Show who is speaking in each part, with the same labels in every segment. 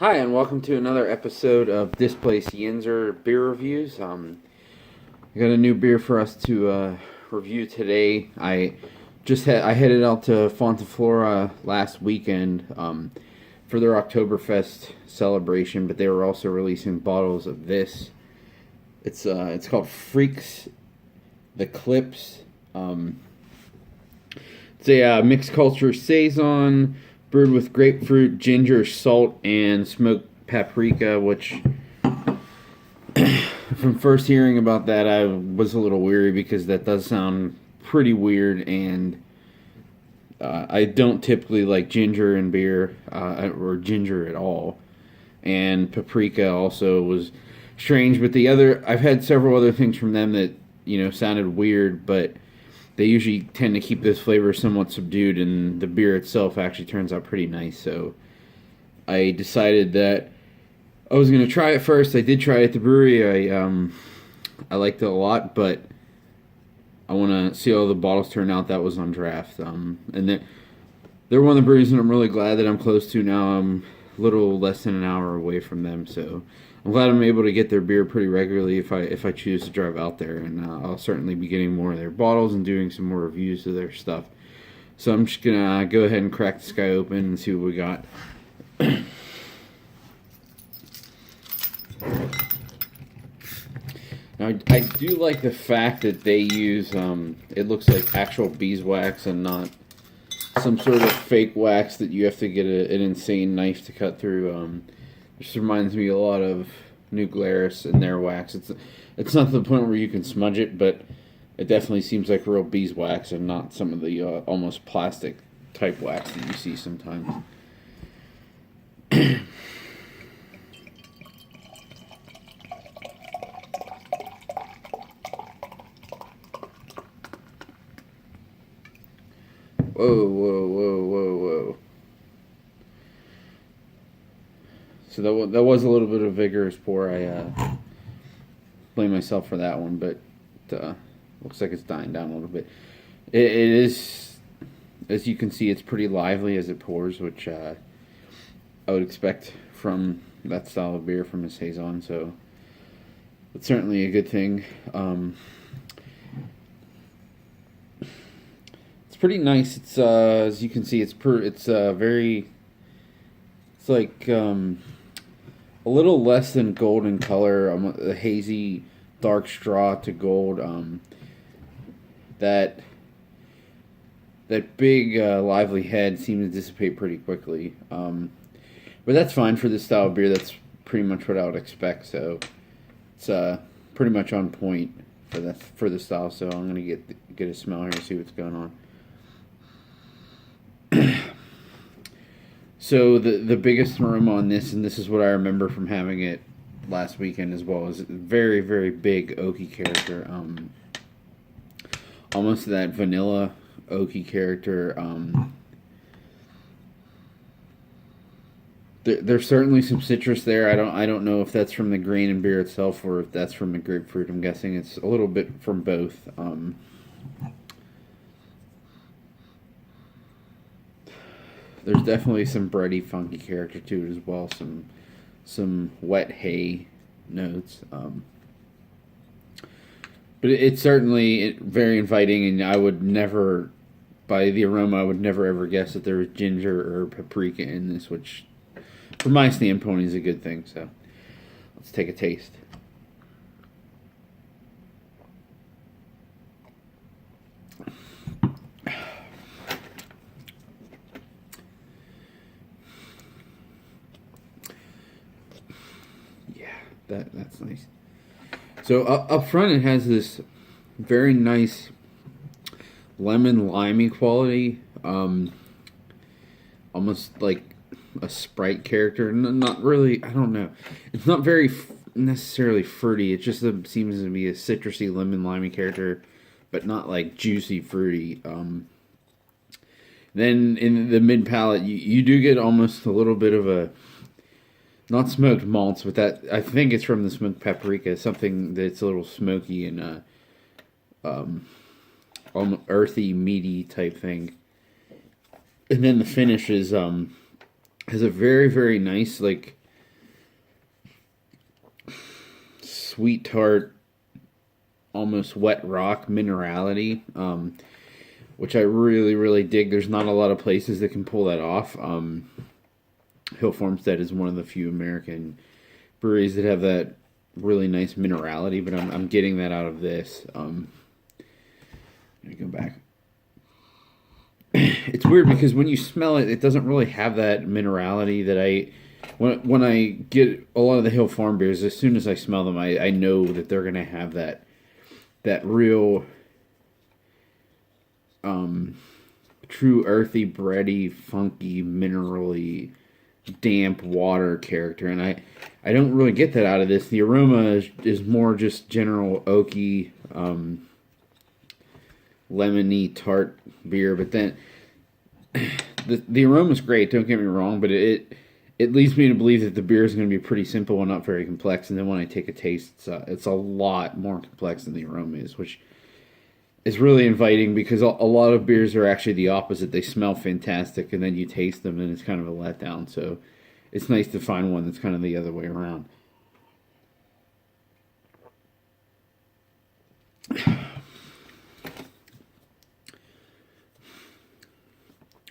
Speaker 1: Hi, and welcome to another episode of Displaced Yinzer Beer Reviews. I got a new beer for us to review today. I headed out to Fonta, Flora last weekend for their Oktoberfest celebration, but they were also releasing bottles of this. It's called Freaks the Clips. It's a mixed culture saison brewed with grapefruit, ginger, salt, and smoked paprika, which from first hearing about that, I was a little weary because that does sound pretty weird, and I don't typically like ginger in beer, or ginger at all. And paprika also was strange, but I've had several other things from them that, sounded weird, but they usually tend to keep this flavor somewhat subdued, and the beer itself actually turns out pretty nice. So I decided that I was going to try it first. I did try it at the brewery. I liked it a lot, but I want to see how the bottles turn out. That was on draft, and they're one of the breweries that I'm really glad that I'm close to now. I'm a little less than an hour away from them, so I'm glad I'm able to get their beer pretty regularly if I choose to drive out there, and I'll certainly be getting more of their bottles and doing some more reviews of their stuff. So I'm just gonna go ahead and crack this guy open and see what we got. Now, I do like the fact that they use it looks like actual beeswax and not some sort of fake wax that you have to get an insane knife to cut through. This reminds me a lot of New Glarus and their wax. It's not to the point where you can smudge it, but it definitely seems like real beeswax and not some of the almost plastic type wax that you see sometimes. Whoa, whoa, whoa, whoa, whoa. So that was a little bit of a vigorous pour. I blame myself for that one, but looks like it's dying down a little bit. It is, as you can see, it's pretty lively as it pours, which I would expect from that style of beer from a saison. So it's certainly a good thing. It's pretty nice. It's as you can see, it's very. It's like a little less than gold in color. A hazy, dark straw to gold. That big lively head seems to dissipate pretty quickly. But that's fine for this style of beer. That's pretty much what I would expect. So it's pretty much on point for the style. So I'm gonna get a smell here and see what's going on. So the biggest aroma on this, and this is what I remember from having it last weekend as well, is very, very big oaky character. Almost that vanilla oaky character. There's certainly some citrus there. I don't know if that's from the grain and beer itself or if that's from the grapefruit. I'm guessing it's a little bit from both. There's definitely some bready, funky character to it as well. Some wet hay notes. But it's certainly very inviting, and I would never, by the aroma, I would never ever guess that there was ginger or paprika in this, which, from my standpoint, is a good thing. So let's take a taste. That's nice. So up front, it has this very nice lemon limey quality, almost like a Sprite character. Not really. I don't know. It's not very necessarily fruity. It just seems to be a citrusy lemon limey character, but not like juicy fruity. Then in the mid palate, you do get almost a little bit of a. Not smoked malts, but that I think it's from the smoked paprika, something that's a little smoky and earthy, meaty type thing. And then the finish is has a very, very nice, like, sweet tart, almost wet rock minerality, which I really, really dig. There's not a lot of places that can pull that off. Hill Farmstead is one of the few American breweries that have that really nice minerality, but I'm getting that out of this. Let me go back. It's weird because when you smell it, it doesn't really have that minerality that when I get a lot of the Hill Farm beers, as soon as I smell them, I know that they're gonna have that real true earthy, bready, funky, minerally, damp water character, and I don't really get that out of this. The aroma is more just general oaky, lemony, tart beer, but then the aroma's great, don't get me wrong, but it leads me to believe that the beer is going to be pretty simple and not very complex, and then when I take a taste, it's a lot more complex than the aroma is, which is really inviting because a lot of beers are actually the opposite. They smell fantastic, and then you taste them, and it's kind of a letdown, so it's nice to find one that's kind of the other way around.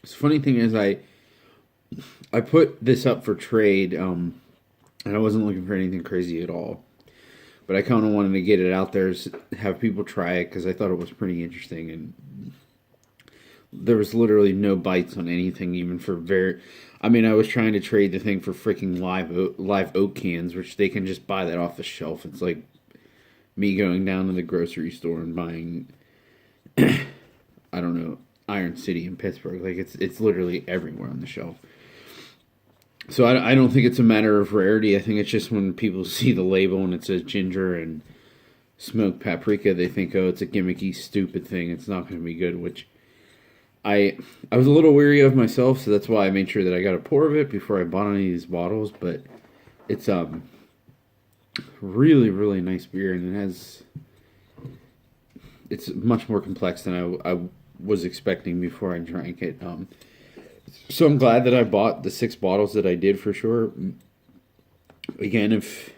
Speaker 1: The funny thing is, I put this up for trade, and I wasn't looking for anything crazy at all. But I kind of wanted to get it out there, have people try it, because I thought it was pretty interesting. And there was literally no bites on anything, even for I mean, I was trying to trade the thing for freaking live oak cans, which they can just buy that off the shelf. It's like me going down to the grocery store and buying, I don't know, Iron City in Pittsburgh. Like it's literally everywhere on the shelf. So I don't think it's a matter of rarity. I think it's just when people see the label and it says ginger and smoked paprika, they think, oh, it's a gimmicky, stupid thing. It's not going to be good, which I was a little weary of myself, so that's why I made sure that I got a pour of it before I bought any of these bottles. But it's really, really nice beer, and it's much more complex than I was expecting before I drank it. So I'm glad that I bought the 6 bottles that I did, for sure. Again, if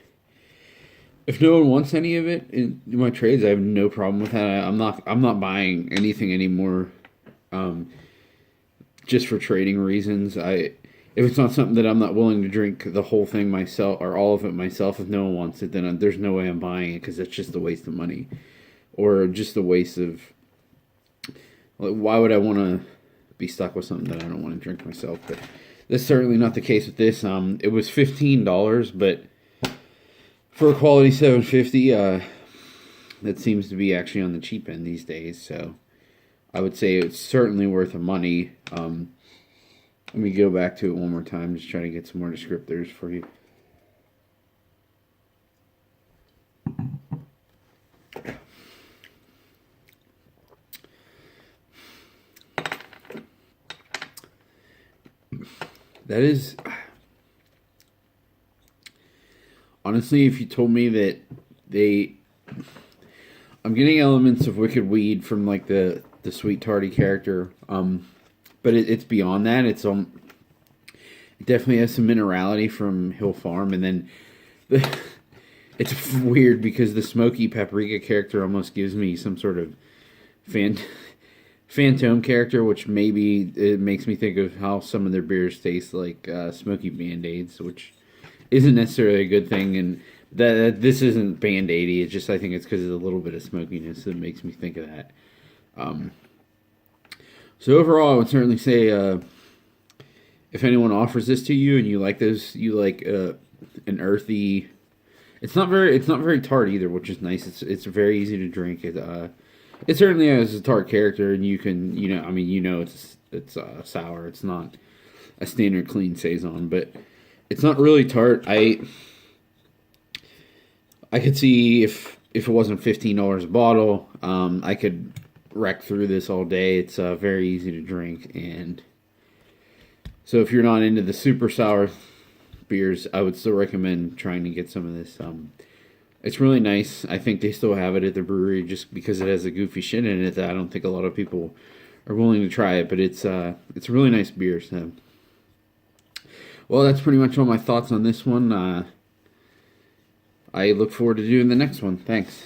Speaker 1: no one wants any of it in my trades, I have no problem with that. I'm not buying anything anymore, just for trading reasons. If it's not something that I'm not willing to drink the whole thing myself or all of it myself, if no one wants it, then there's no way I'm buying it, because it's just a waste of money, or just a waste of. Like, why would I want to be stuck with something that I don't want to drink myself? But that's certainly not the case with this. It was $15, but for a quality 750, that seems to be actually on the cheap end these days. So I would say it's certainly worth the money. Let me go back to it one more time, just trying to get some more descriptors for you. That is, honestly, if you told me that I'm getting elements of Wicked Weed from like the sweet tarty character, but it's beyond that. It definitely has some minerality from Hill Farm, and then it's weird because the smoky paprika character almost gives me some sort of Phantom character, which maybe it makes me think of how some of their beers taste like smoky Band-Aids, which isn't necessarily a good thing. And this isn't Band-Aidy. It's just, I think it's because of a little bit of smokiness that makes me think of that. So overall, I would certainly say if anyone offers this to you and you like an earthy. It's not very tart either, which is nice. It's very easy to drink. It certainly has a tart character, and it's sour. It's not a standard clean saison, but it's not really tart. I could see if it wasn't $15 a bottle, I could wreck through this all day. It's very easy to drink, and so if you're not into the super sour beers, I would still recommend trying to get some of this. It's really nice. I think they still have it at the brewery just because it has the goofy shit in it that I don't think a lot of people are willing to try it. But it's a really nice beer. So, well, that's pretty much all my thoughts on this one. I look forward to doing the next one. Thanks.